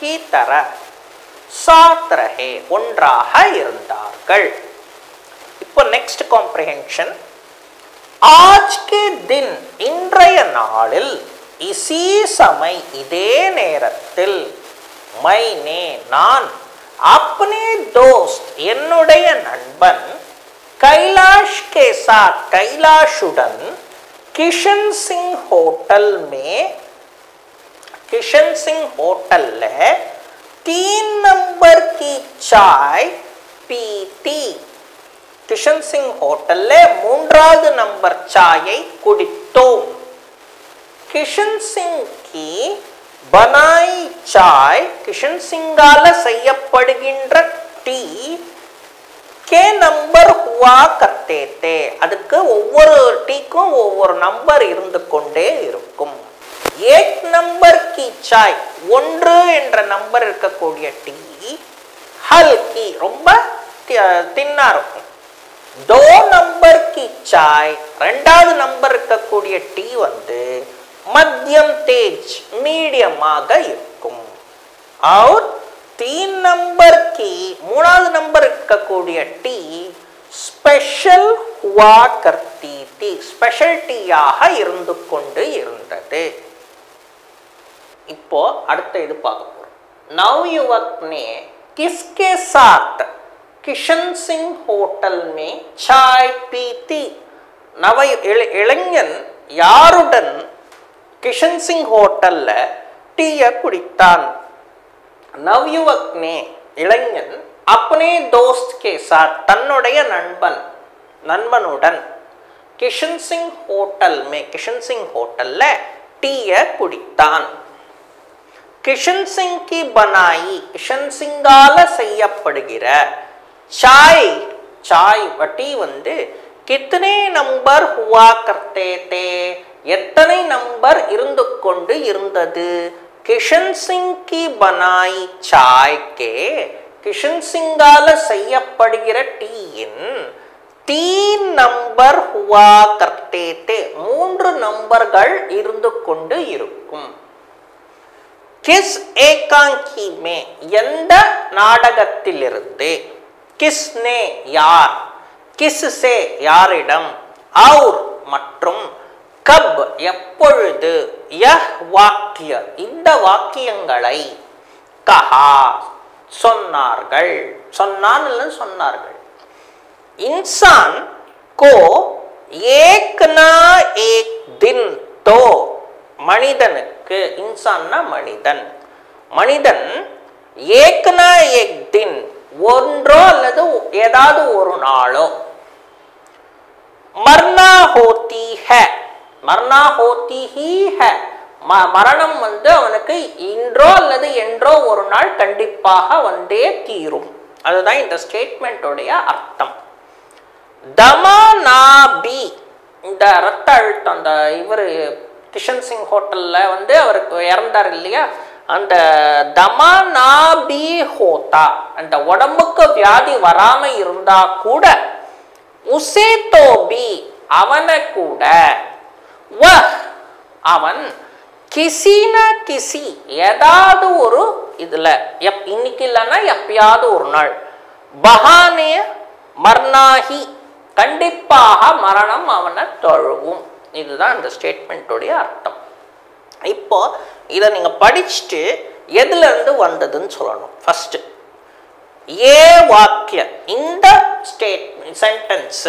की तरह साथ रहे ஒன்றாக இருந்தார்கள். இப்போ नेक्स्ट कॉम्प्रिहेंशन. आज के दिन இன்றைய நாளில் इसी समय இதே நேரத்தில் मैंने நான் अपने दोस्त என்னுடைய நண்பன் कैलाश के साथ कैलाशुடன் किशन सिंह होटल में किशन सिंह होटल में 3 नंबर की चाय पीती किशन सिंह होटल में 3வது नंबर चाय कुडित्तोम किशन सिंह की बनाई चाय किशन सिंगाल செய்யப்படுகின்ற டீ के नंबर हुआ करते थे அதுக்கு ஒவ்வொரு டீக்கும் ஒவ்வொரு நம்பர் இருந்து கொண்டே இருக்கும் एक नंबर की चाय 1 என்ற நம்பர் இருக்கக்கூடிய டீ हल्की ரொம்ப தின்னா இருக்கும் 2 नंबर की चाय இரண்டாவது நம்பர் இருக்கக்கூடிய டீ வந்து मध्यम तेज मीडियமாக இருக்கும் और 3 नंबर की 3வது नंबर இருக்கக்கூடிய டீ ஸ்பெஷல் हुआ करती थी ஸ்பெஷல்டியாக இருந்து கொண்டு இருந்தது இப்போ அடுத்து இது பார்க்க போறோம் नवयुवक ने किसके साथ किशन सिंह होटल में चाय पी थी नव இளைஞன் யாருடன் किशन सिंह होटल டீயை குடித்தான் नवयुवक ने இளைஞன் अपने दोस्त के साथ தன்னுடைய நண்பனுடன் किशन सिंह होटल में किशन सिंह होटल டீயை குடித்தான் किशन सिंह की बनाई किशन सिंगाல செய்யப்படுகிற चाय டீ வந்து कितने नंबर हुआ करते थे எத்தனை நம்பர் இருந்து கொண்டு இருந்தது किशन सिंह की बनाई चाय के किशन सिंगाल செய்யப்படுகிற டீயின் 3 नंबर हुआ करते थे 3 நம்பர்கள் இருந்து கொண்டு இருக்கும் किस एकांकी में எந்த நாடகத்திலிருந்து किसने யார் किससे யாரிடம் और மற்றும் कब எப்பொழுது यह वाक्य இந்த வாக்கியங்களை कहा சொன்னார்கள் इंसान को एक ना एक दिन तो மனிதனுக்கு இன்சான்னா மனிதன் एक ना एक दिन ஒன்றோ அல்லது ஏதாவது ஒரு நாளோ मरना होती ही है மரணம் வந்து அவனுக்கு இன்றோ அல்லது என்றோ ஒரு நாள் கண்டிப்பாக வந்தே தீரும் அதுதான் இந்த ஸ்டேட்மெண்டோடைய அர்த்தம் தமானாபி இந்த ரத்த அழுத்தம் அந்த இவர் கிஷன் சிங் ஹோட்டல்ல வந்து அவருக்கு இறந்தார் இல்லையா அந்த தமானாபி ஹோதா அந்த உடம்புக்கு வியாதி வராம இருந்தா கூட உசே தோபி அவனை கூட அவன் கிசினா கிசி ஏதாவது ஒரு இதுல இன்னைக்கு இல்லைன்னா எப்பயாவது ஒரு நாள் பஹானே மர்னாஹி கண்டிப்பாக மரணம் அவனை தழுவும் இதுதான் இந்த ஸ்டேட்மெண்டோடைய அர்த்தம் இப்போ இதை நீங்க படிச்சுட்டு எதுல இருந்து வந்ததுன்னு சொல்லணும் ஃபர்ஸ்ட் ஏ வாக்கிய இந்த ஸ்டேட்மெண்ட் சென்டென்ஸ்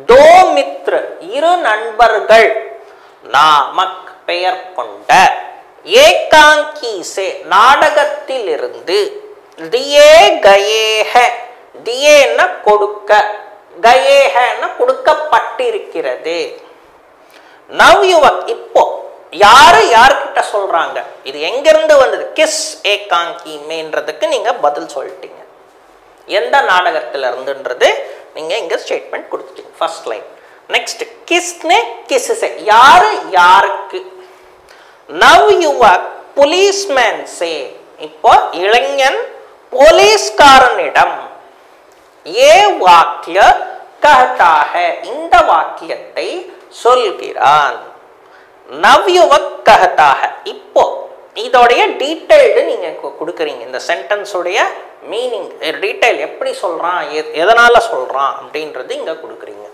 दो मित्र இரு நண்பர்கள் நாமக் பெயர் கொண்ட ஏகாங்கி से நாடகத்திலிருந்து दिए गए हैं दिए न கொடுக்க गए हैं न கொடுக்கப்பட்டிருக்கிறது நவ்யுவக் இப்போ யார்கிட்ட சொல்றாங்க இது எங்க இருந்து வந்தது கிஸ் ஏகாங்கி மேன்றதுக்கு நீங்க பதில் சொல்லிட்டீங்க எந்த நாடகத்துல இருந்துன்றது நீங்க இங்க ஸ்டேட்மெண்ட் கொடுத்துட்டீங்க ஃபர்ஸ்ட் லைன் नेक्स्ट किसने किससे யாருக்கு நவ்யுவக் पुलिसमैन से இப்போ இளைஞன் போலீஸ்காரனிடம் ये वाक्य कहता है இந்த வாக்கியத்தை சொல்கிறான் நவ்யுவக் कहता है இப்போ இதோடைய டீடைல்டு நீங்க கொடுக்கறீங்க இந்த சென்டென்ஸ் உடைய மீனிங் டீடைல் எப்படி சொல்றான் எதனால சொல்றான் அப்படின்றது இங்க கொடுக்கறீங்க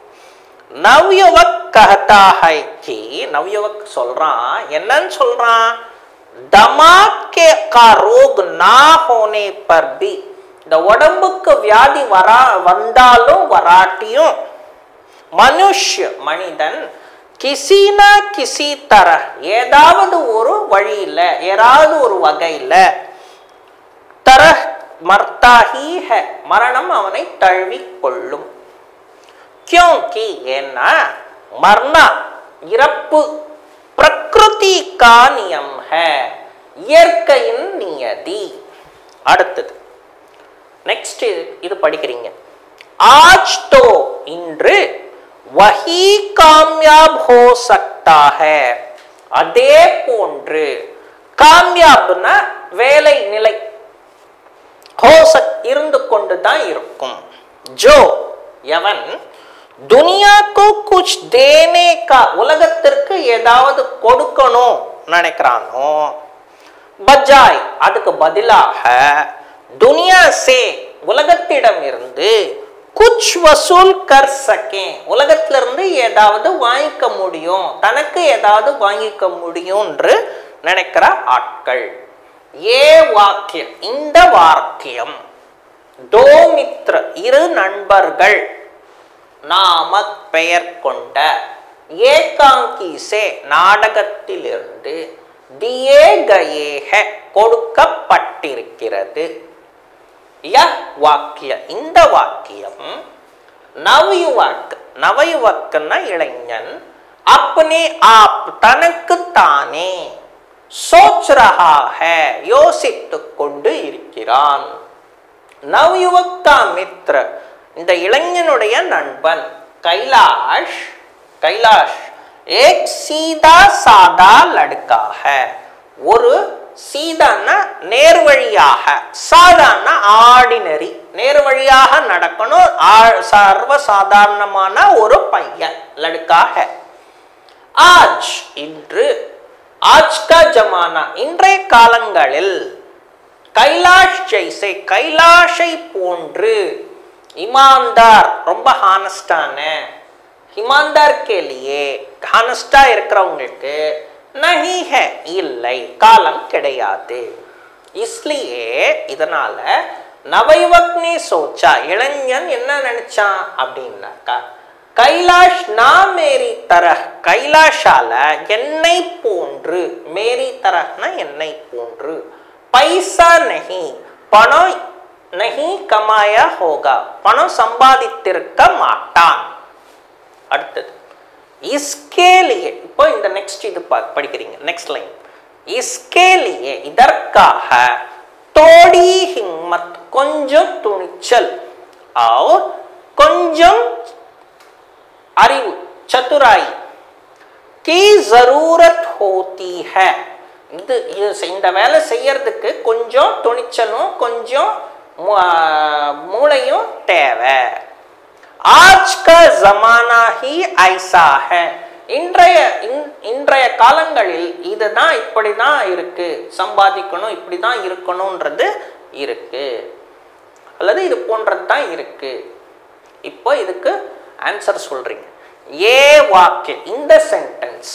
नवयुवक कहता है कि नवयुवक சொல்றான் என்னன்னு சொல்றான் दिमाग के का रोग ना होने पर भी இந்த உடம்புக்கு வியாதி வந்தாலும் வராட்டியும் மனிதன் किसी ना किसी तरह ஏதாவது ஒரு வழியில ஏதாவது ஒரு வகையில तरह मरता ही है மரணம் அவனை தழுவிக் கொள்ளும் क्योंकि ஏன்னா मरना இறப்பு प्रकृति का नियम है இயற்கையின் நியதி அடுத்து नेक्स्ट இது படிக்கிறீங்க आज तो இன்று वही कामयाब हो सकता है அதே போன்று காமயாப்னா வேலை நிலை हो இருந்து கொண்டு தான் இருக்கும் जो यवन दुनिया को कुछ देने का உலகத்திற்கு ஏதாவது கொடுக்கணும் நினைக்கிறானோ बजाय அதுக்கு பதிலாக दुनिया से உலகத்திடம் இருந்து कुछ वसूल कर सके உலகத்திலிருந்து ஏதாவது வாங்கிக்க முடியும் தனக்கு ஏதாவது வாங்கிக்க முடியும் என்று நினைக்கிற ஆட்கள் ये वाक्य இந்த வாக்கியம் दो मित्र இரு நண்பர்கள் நாமக் பெயர் கொண்ட ஏகாங்கி से நாடகத்திலிருந்து दिए गए हैं கொடுக்கப்பட்டிருக்கிறது यह वाक्य இந்த வாக்கியம் நவயுவக்கன இளைஞன் अपने आप தனக்கு தானே सोच रहा है யோசித்துக் கொண்டு இருக்கிறான் नवयुवक का मित्र இந்த இளைஞனுடைய நண்பன் கைலாஷ் एक सीधा सादा लड़का है ஒரு சீதான்னா நேர்வழியாக சாதாரண ஆர்டினரி நேர்வழியாக நடக்கணும் சர்வ சாதாரணமான ஒரு பையன் लड़का है आज இன்று आज का जमाना இன்றைய காலங்களில் கைலாஷ் ஜெய்சே கைலாஷை போன்று ईमानदार ரொம்ப ஹானஸ்டான ईमानदार के लिए ஹானஸ்டா இருக்கிறவங்களுக்கு नहीं है இல்லை காலம் கிடையாது इसलिए இதனால நவயுவக் ने सोचा இளைஞன் என்ன நினைச்சான் அப்படின்னாக்கா கைலாஷ் ना मेरी तरह கைலாஷால என்னை போன்று मेरी तरहனா என்னை போன்று पैसा नहीं பணம் नहीं कमाया होगा பணம் சம்பாதித்திருக்க மாட்டான் அடுத்து इसके लिए இப்போ இந்த नेक्स्ट இது படிக்கிறீங்க नेक्स्ट लाइन इसके लिए இதற்காக थोड़ी हिम्मत கொஞ்சம் துணிச்சல் और கொஞ்சம் அறிவு चतुराई की जरूरत होती है இது இந்த வேலை செய்யறதுக்கு கொஞ்சம் துணிச்சலும் கொஞ்சம் மூளையும் தேவை आज का जमाना ही ऐसा है இன்றைய காலங்களில் இதுதான் இப்படிதான் இருக்கு சம்பாதிக்கணும் இப்படிதான் இருக்கணும்ன்றது இருக்கு அல்லது இது போன்றது தான் இருக்கு இப்போ இதுக்கு ஆன்சர் சொல்றீங்க ये वाक्य இந்த சென்டென்ஸ்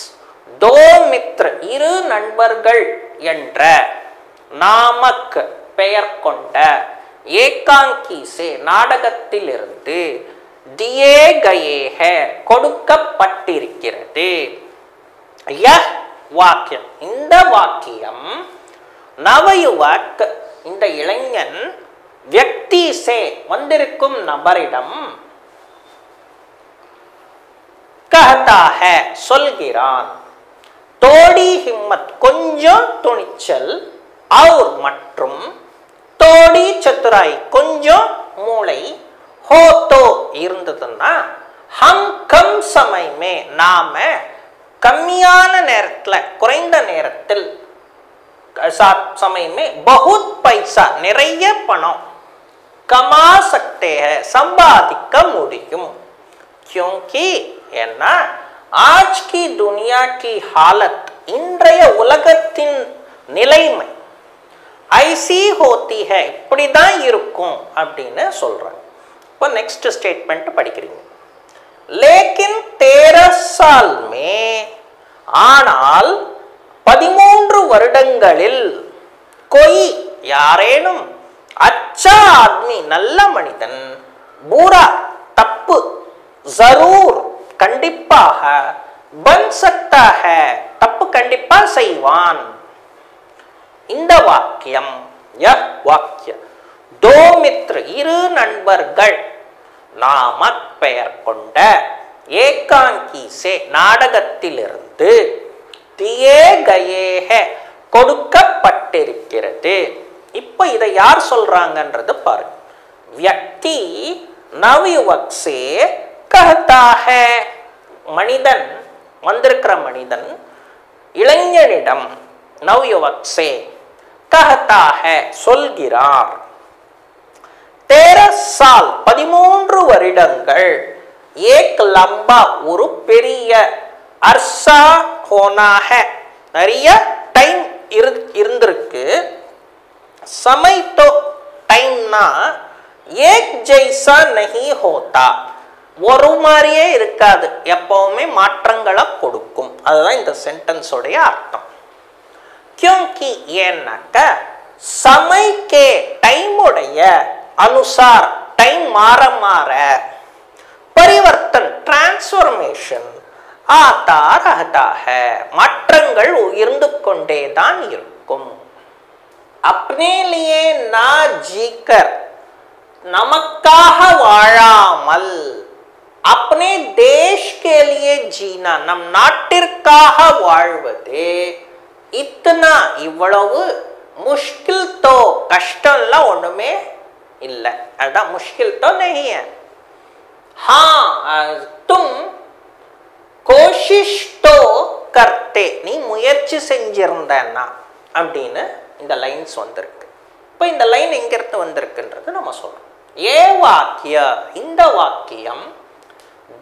दो मित्र இரு நண்பர்கள் என்ற நாமக் பெயர் கொண்ட ஏகாங்கி से நாடகத்திலிருந்து दिए गए हैं கொடுக்கப்பட்டிருக்கிறது यह वाक्य இந்த வாக்கியம் நவயுவக் இந்த இளைஞன் व्यक्ति से வந்திருக்கும் நபரிடம் कहता है சொல்கிறான் थोड़ी हिम्मत கொஞ்சம் துணிச்சல் और மற்றும் थोड़ी चतुराई கொஞ்சம் மூளை हो तो இருந்ததுன்னா हम कम समय में நாம கம்மியான நேரத்துல குறைந்த நேரத்தில் समय में बहुत पैसा நிறைய பணம் कमा सकते हैं சம்பாதிக்க முடியும் क्योंकि ஏன்னா आज की दुनिया की हालत இன்றைய உலகத்தின் நிலைமை ऐसी होती है இப்படிதான் இருக்கும் அப்படின்னு சொல்றாங்க இப்போ नेक्स्ट स्टेटमेंट படிக்கிறீங்க लेकिन 13 साल में ஆனால் 13 வருடங்களில் कोई யாரேனும் अच्छा आदमी நல்ல மனிதன் बुरा தப்பு जरूर கண்டிப்பாக बन सकता है தப்பு கண்டிப்பா செய்வான் இந்த வாக்கியம் यह वाक्य दो मित्र இரு நண்பர்கள் நாமக் பெயர் கொண்ட ஏகாங்கி से நாடகத்திலிருந்து दिए गए है கொடுக்கப்பட்டிருக்கிறது இப்போ இதை யார் சொல்றாங்கன்றது பாருங்க व्यक्ति नवयुवक से कहता है மனிதன் வந்திருக்கிற மனிதன் இளைஞனிடம் नवयुवक से कहता है சொல்கிறார் 13 साल 13 வருடங்கள் एक लंबा ஒரு பெரிய अरसा होना है நிறைய டைம் இருந்திருக்கு समय तो टाइम ना एक जैसा नहीं होता ஒரு மாதிரியே இருக்காது எப்பவுமே மாற்றங்களை கொடுக்கும் அதுதான் இந்த சென்டென்ஸ் உடைய அர்த்தம் क्योंकि ஏன்னாக்க समय के टाइम உடைய अनुसार टाइम மாற மாற परिवर्तन ट्रांसफॉर्मेशन आता रहता है மாற்றங்கள் இருந்து கொண்டே தான் இருக்கும் अपने लिए ना जीकर நமக்காக வாழாமல் अपने देश के लिए जीना நம் நாட்டிற்காக வாழ்வது इतना இவ்வளவு मुश्किल तो கஷ்டம்ல ஒண்ணுமே இல்ல அதான் मुश्किल तो नहीं है हाँ तुम कोशिश तो करते நீ முயற்சி செஞ்சிருந்தேன்னா அப்படின்னு இந்த லைன்ஸ் வந்திருக்கு இப்போ இந்த லைன் எங்க இருந்து வந்திருக்குன்றது நம்ம சொல்றோம் ஏ வாக்கிய இந்த வாக்கியம்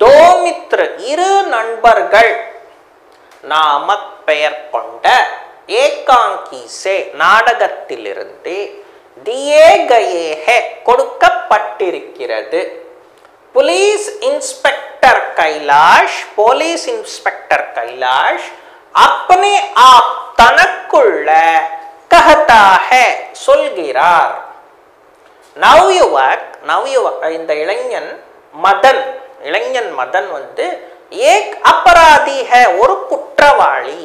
दो मित्र இரு நண்பர்கள் நாமக் பெயர் கொண்ட ஏகாங்கி से நாடகத்திலிருந்து दिए गए है கொடுக்கப்பட்டிருக்கிறது पुलिस इंस्पेक्टर कैलाश अपने आप तनक्कुள்ள कहता है சொல்கிறார் नवयुवक இந்த இளைஞன் மதன் வந்து एक अपराधी है ஒரு குற்றவாளி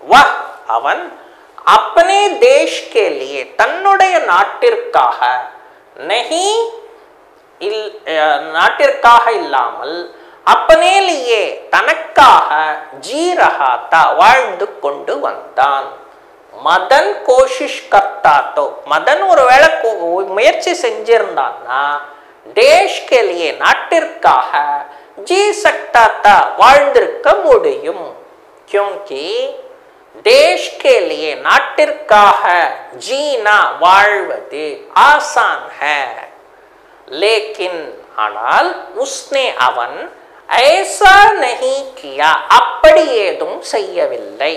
वह அவன் अपने देश के लिए தன்னுடைய நாட்டிற்காக नहीं நாட்டிற்காக இல்லாமல் अपने लिए தனக்காக जी रहा था வாழ்ந்து கொண்டு வந்தான் மதன் கோஷிஷ் கர்த்தா தோ மதன் ஒருவேளை முயற்சி செஞ்சிருந்தான்னா देश के लिए நாட்டிற்காக जी सकता था வாழ்ந்திருக்க முடியும் क्योंकि देश के लिए நாட்டிற்காக जीना வாழ்வது आसान है लेकिन ஆனால் उसने அவன் ऐसा नहीं किया அப்படி ஏதும் செய்யவில்லை